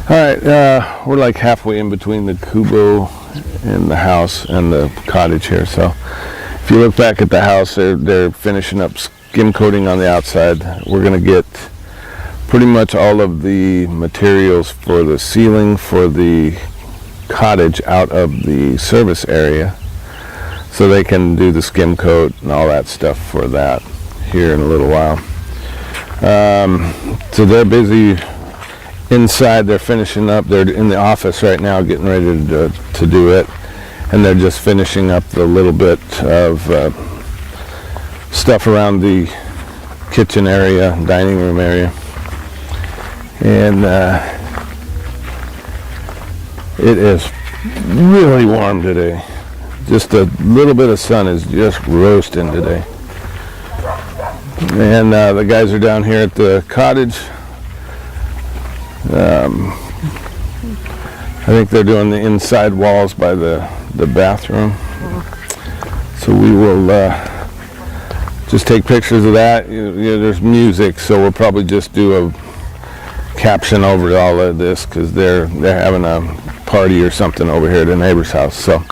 Alright, we're like halfway in between the kubo and the house and the cottage here. So if you look back at the house, they're finishing up skim coating on the outside. We're going to get pretty much all of the materials for the ceiling for the cottage out of the service area so they can do the skim coat and all that stuff for that here in a little while. So they're busy inside. They're finishing up. They're in the office right now getting ready to do it, and they're just finishing up the little bit of stuff around the kitchen area, dining room area. And it is really warm today. Just a little bit of sun is just roasting today. And the guys are down here at the cottage. I think they're doing the inside walls by the bathroom. So we will just take pictures of that. There's music, so we'll probably just do a caption over all of this because they're having a party or something over here at the neighbor's house. So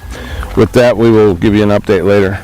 with that, we will give you an update later.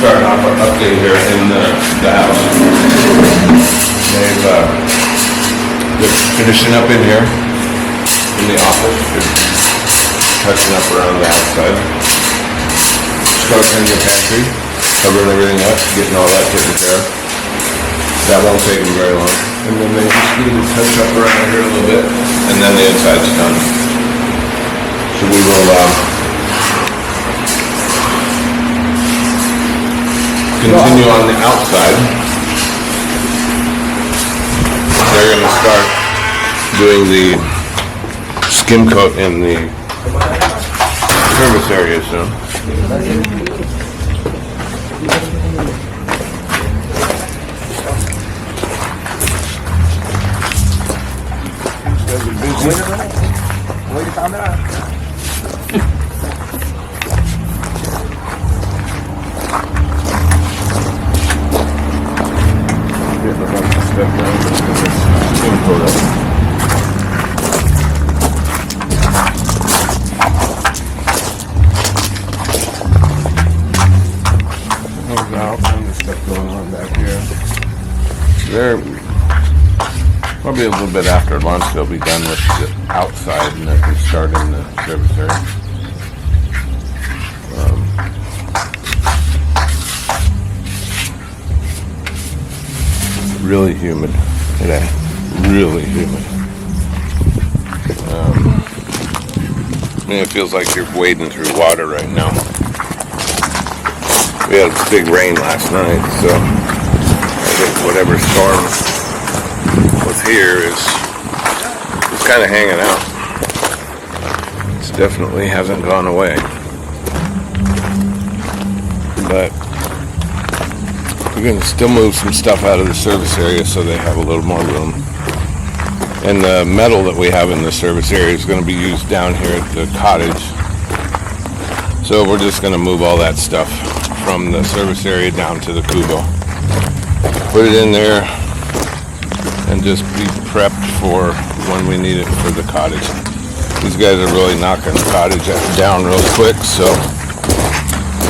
Starting off our update here in the house. They're finishing up in here in the office. They're touching up around the outside. Starting in the pantry, covering everything up, getting all that taken care of. That won't take them very long. And then they just need to touch up around here a little bit, and then the inside's done. So we will continue on the outside. They're going to start doing the skim coat in the service area soon. Probably a little bit after lunch they'll be done with the outside and they can start in the service area. Really humid today. Really humid. I mean, it feels like you're wading through water right now. We had big rain last night, so I think whatever storm was here is kind of hanging out. It definitely hasn't gone away. But we're going to still move some stuff out of the service area so they have a little more room. And the metal that we have in the service area is going to be used down here at the cottage. So we're just going to move all that stuff from the service area down to the cubo. Put it in there and just be prepped for when we need it for the cottage. These guys are really knocking the cottage down real quick, so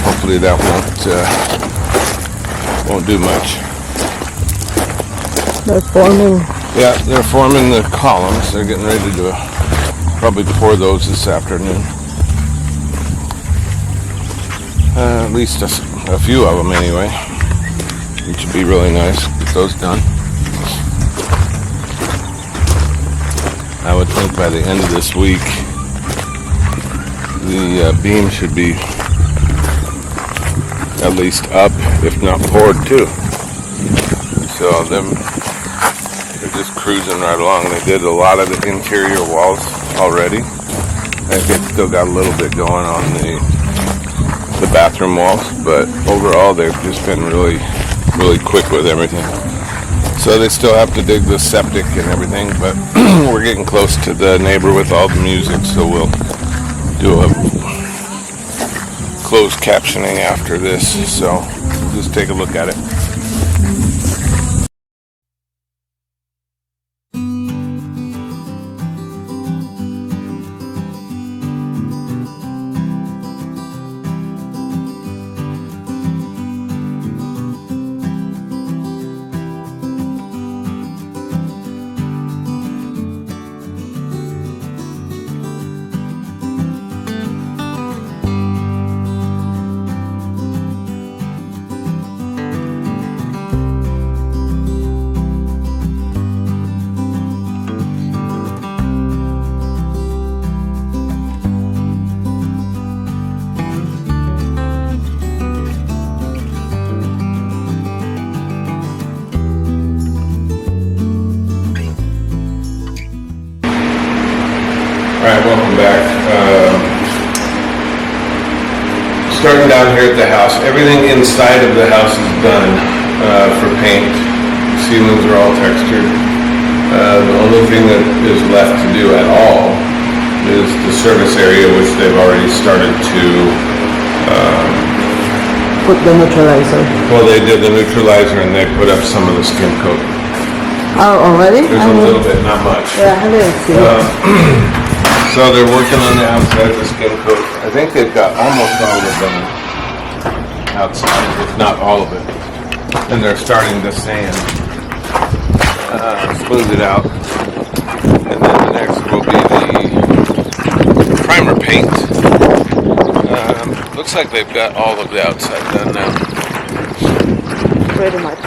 hopefully that won't do much. They're forming. Yeah, they're forming the columns. They're getting ready to probably pour those this afternoon. At least a few of them anyway. It should be really nice. Get those done. I would think by the end of this week, the beam should be at least up, if not poured too. So they're just cruising right along. They did a lot of the interior walls already. I think they've still got a little bit going on the bathroom walls, but overall they've just been really, really quick with everything. So they still have to dig the septic and everything, but we're getting close to the neighbor with all the music, so we'll do a closed captioning after this. So just take a look at it. Alright, welcome back. Starting down here at the house, everything inside of the house is done for paint. Ceilings are all textured. The only thing that is left to do at all is the service area, which they've already started to Put the neutralizer. well, they did the neutralizer and they put up some of the skim coat. Oh, already? There's a little bit, not much. Yeah, I didn't see it. So they're working on the outside of the skim coat. I think they've got almost all of it done outside, if not all of it. And they're starting to sand, smooth it out. And then the next will be the primer paint. Looks like they've got all of the outside done now. Pretty much.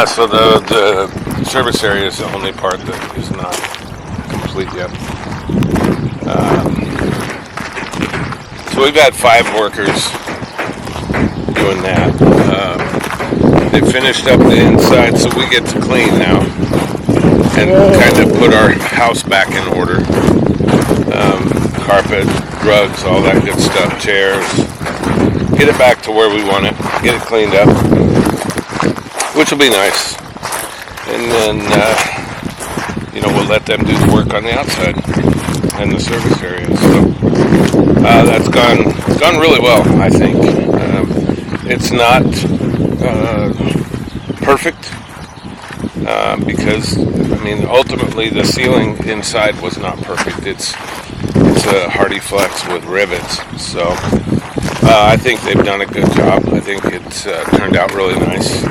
So the service area is the only part that is not complete yet. So we've had 5 workers doing that. They finished up the inside, so we get to clean now and kind of put our house back in order. Carpet, rugs, all that good stuff, chairs. Get it back to where we want it. Get it cleaned up, which will be nice. And then we'll let them do the work on the outside and the service area. So that's gone really well, I think. It's not perfect because ultimately the ceiling inside was not perfect. It's a hardy flex with rivets. So I think they've done a good job. I think it's turned out really nice.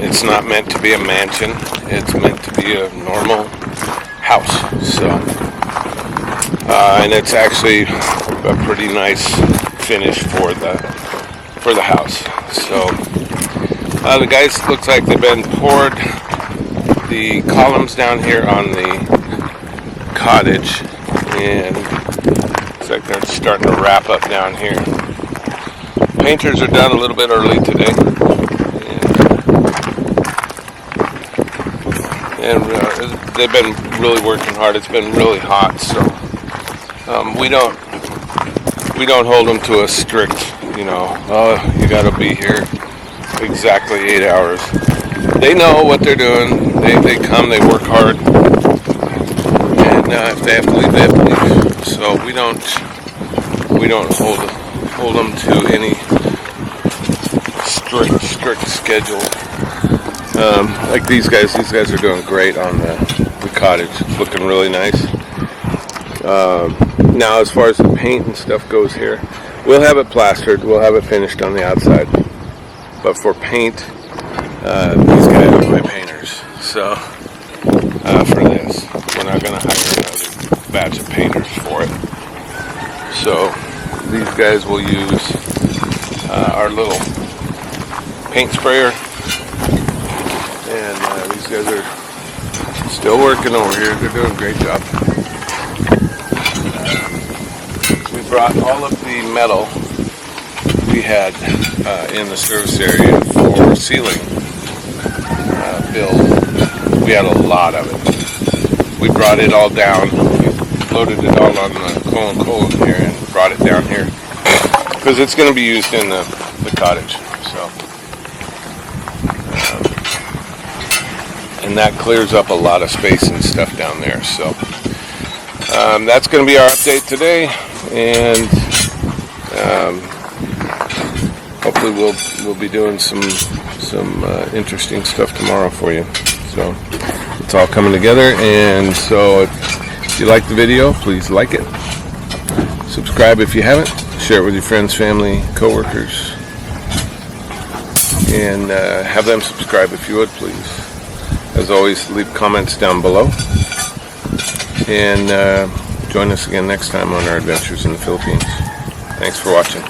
It's not meant to be a mansion. It's meant to be a normal house. So, and it's actually a pretty nice finish for the house. So, the guys looks like they've been poured the columns down here on the cottage, and looks like they're starting to wrap up down here. Painters are done a little bit early today, and they've been really working hard. It's been really hot, so we don't hold them to a strict, oh, you got to be here exactly 8 hours. They know what they're doing. They come, they work hard, and if they have to leave, they have to leave. So we don't hold them to any strict schedule. Like these guys are doing great on the cottage. It's looking really nice. Now, as far as the paint and stuff goes here, we'll have it plastered. We'll have it finished on the outside. But for paint, these guys are my painters. So for this, we're not going to hire another batch of painters for it. So these guys will use our little paint sprayer, and these guys are still working over here. They're doing a great job. We brought all of the metal we had in the service area for ceiling build. We had a lot of it. We brought it all down. We loaded it all on the coal here and brought it down here because it's going to be used in the cottage. So, and that clears up a lot of space and stuff down there. So that's going to be our update today, and hopefully we'll be doing some interesting stuff tomorrow for you. So it's all coming together, and so if you like the video, please like it. Subscribe if you haven't. Share it with your friends, family, coworkers, and have them subscribe if you would, please. As always, leave comments down below, and join us again next time on our adventures in the Philippines. Thanks for watching.